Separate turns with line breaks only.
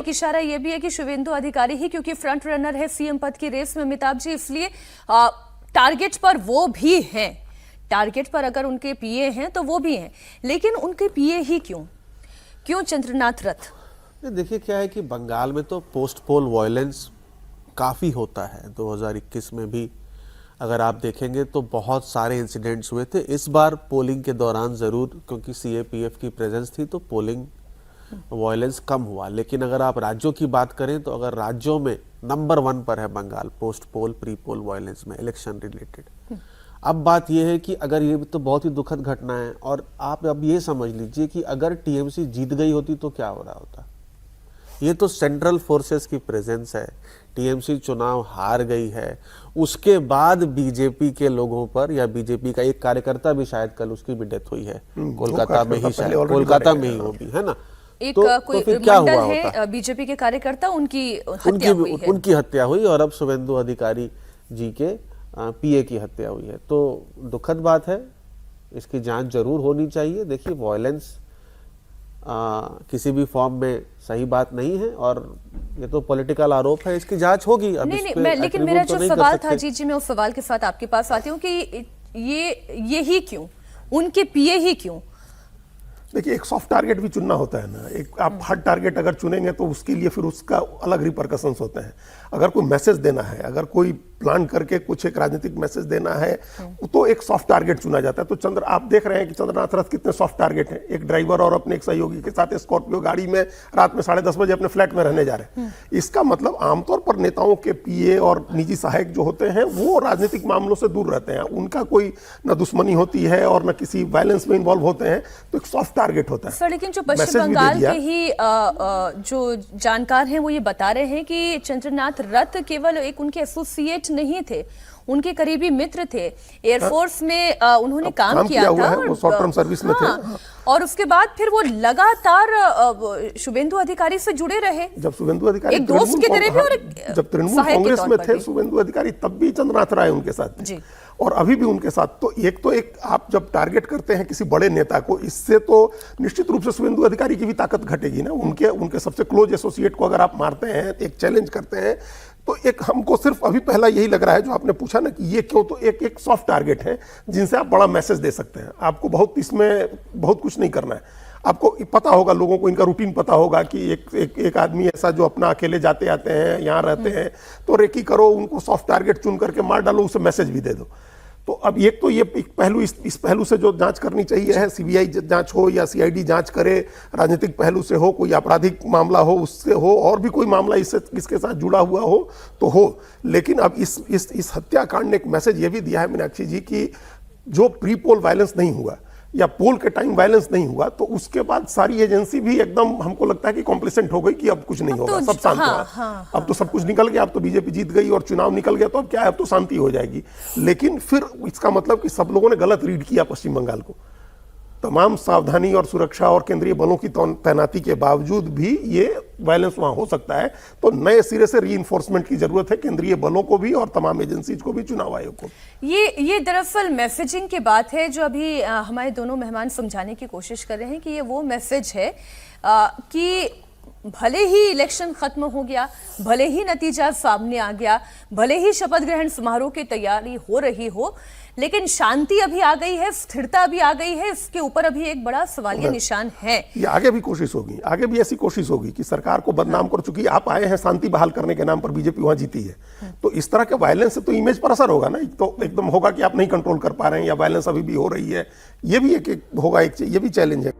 एक इशारा ये भी है कि शुभेंदु अधिकारी ही क्योंकि फ्रंट रनर है सीएम पद की रेस में अमिताभ जी, इसलिए टारगेट पर वो भी हैं। टारगेट पर अगर उनके पीए हैं तो वो भी हैं, लेकिन उनके पीए ही क्यों चंद्रनाथ रथ?
देखिए क्या है कि बंगाल में तो पोस्ट पोल वायलेंस काफ़ी होता है। 2021 में भी अगर आप देखेंगे तो बहुत सारे इंसिडेंट्स हुए थे। इस बार पोलिंग के दौरान ज़रूर, क्योंकि सीएपीएफ की प्रेजेंस थी, तो पोलिंग वायलेंस कम हुआ। लेकिन अगर आप राज्यों की बात करें तो अगर राज्यों में नंबर 1 पर है Bengal post poll pre poll violence में, इलेक्शन रिलेटेड। अब बात यह है कि अगर ये तो बहुत ही दुखद घटना है, और आप अब ये समझ लीजिए कि अगर टीएमसी जीत गई होती तो क्या हो रहा होता। ये तो सेंट्रल फोर्सेस की प्रेजेंस है, टीएमसी चुनाव हार गई है, उसके बाद बीजेपी के लोगों पर, या बीजेपी का एक कार्यकर्ता भी शायद कल उसकी भी डेथ हुई है कोलकाता में ही, शायद कोलकाता में ही वो भी है ना।
एक
तो
कोई
फिर क्या हुआ
है
होता?
बीजेपी के कार्यकर्ता, उनकी
हत्या हुई और अब शुभेंदु अधिकारी जी के पीए की हत्या हुई है। तो दुखद बात है, इसकी जांच जरूर होनी चाहिए। देखिए वायलेंस किसी भी फॉर्म में सही बात नहीं है, और ये तो पॉलिटिकल आरोप है, इसकी जांच होगी। अब
नहीं, लेकिन मेरा जो सवाल था जी, मैं उस सवाल के साथ आपके पास आती हूँ कि ये ही क्यों, उनके पीए ही क्यों?
देखिए एक सॉफ्ट टारगेट भी चुनना होता है ना। एक आप हार्ड टारगेट अगर चुनेंगे तो उसके लिए फिर उसका अलग रिपरकशंस होते हैं। अगर कोई मैसेज देना है, अगर कोई प्लान करके कुछ एक राजनीतिक मैसेज देना है, तो एक सॉफ्ट टारगेट चुना जाता है। तो आप देख रहे हैं कि चंद्रनाथ रथ कितने सॉफ्ट टारगेट हैं। एक ड्राइवर और अपने एक सहयोगी के साथ स्कॉर्पियो गाड़ी में रात में 10:30 बजे अपने फ्लैट में रहने जा रहे हैं। इसका मतलब आमतौर पर नेताओं के पीए और निजी सहायक जो होते हैं वो राजनीतिक मामलों से दूर रहते हैं। उनका कोई न दुश्मनी होती है और न किसी वायलेंस में इन्वॉल्व होते हैं, तो एक सॉफ्ट टारगेट होता है।
सर, लेकिन जो पश्चिम बंगाल के ही जो जानकार हैं वो ये बता रहे हैं कि चंद्रनाथ रथ केवल एक उनके एसोसिएट नहीं थे, उनके करीबी मित्र थे। एयरफोर्स में उन्होंने काम किया था,
वो शॉर्ट टर्म सर्विस में थे।
और उसके बाद फिर वो लगातार शुभेंदु अधिकारी से जुड़े रहे।
जब शुभेंदु अधिकारी
एक दोस्त की तरह भी, और
जब तृणमूल कांग्रेस में थे शुभेंदु अधिकारी, तब भी चंद्रनाथ राय उनके साथ थे और अभी भी उनके साथ। तो एक आप जब टारगेट करते हैं किसी बड़े नेता को, इससे तो निश्चित रूप से शुभेंदु अधिकारी की भी ताकत घटेगी ना। उनके सबसे क्लोज एसोसिएट को अगर आप मारते हैं, एक चैलेंज करते हैं, तो एक हमको सिर्फ अभी पहला यही लग रहा है जो आपने पूछा ना कि ये क्यों, तो एक सॉफ्ट टारगेट है जिनसे आप बड़ा मैसेज दे सकते हैं। आपको इसमें बहुत कुछ नहीं करना है। आपको पता होगा, लोगों को इनका रूटीन पता होगा कि एक आदमी ऐसा जो अपना अकेले जाते आते हैं, यहाँ रहते हैं, तो रेकी करो, उनको सॉफ्ट टारगेट चुन करके मार डालो, उसे मैसेज भी दे दो। तो अब ये एक पहलू, इस पहलू से जो जांच करनी चाहिए है, सीबीआई जांच हो या सीआईडी जांच करे, राजनीतिक पहलू से हो, कोई आपराधिक मामला हो उससे हो, और भी कोई मामला इसके साथ जुड़ा हुआ हो तो हो। लेकिन अब इस हत्याकांड ने एक मैसेज ये भी दिया है मीनाक्षी जी कि जो प्री पोल वायलेंस नहीं हुआ या पोल के टाइम वायलेंस नहीं हुआ, तो उसके बाद सारी एजेंसी भी एकदम हमको लगता है कि कॉम्प्लिसेंट हो गई कि अब कुछ नहीं होगा, सब शांत हुआ। अब तो सब कुछ निकल गया, अब तो बीजेपी जीत गई और चुनाव निकल गया, तो अब क्या है, अब तो शांति हो जाएगी। लेकिन फिर इसका मतलब कि सब लोगों ने गलत रीड किया पश्चिम बंगाल को। तमाम सावधानी और सुरक्षा और केंद्रीय बलों की तैनाती के बावजूद भी ये वायलेंस वहां हो सकता है। तो नए सिरे से रीइंफोर्समेंट की जरूरत है केंद्रीय बलों को भी और तमाम एजेंसीज को भी, चुनाव आयोग को।
ये दरअसल मैसेजिंग की बात है जो अभी हमारे दोनों मेहमान समझाने की कोशिश कर रहे हैं कि ये वो मैसेज है कि भले ही इलेक्शन खत्म हो गया, भले ही नतीजा सामने आ गया, भले ही शपथ ग्रहण समारोह की तैयारी हो रही हो, लेकिन शांति अभी आ गई है, स्थिरता अभी आ गई है। इसके ऊपर अभी एक बड़ा सवालिया निशान है।
ये आगे भी कोशिश होगी, आगे भी ऐसी कोशिश होगी कि सरकार को बदनाम कर चुकी। आप आए हैं शांति बहाल करने के नाम पर, बीजेपी वहां जीती है, तो इस तरह के वायलेंस से तो इमेज पर असर होगा ना। तो एकदम होगा कि आप नहीं कंट्रोल कर पा रहे हैं या वायलेंस अभी भी हो रही है। ये भी एक होगा, ये भी चैलेंज है।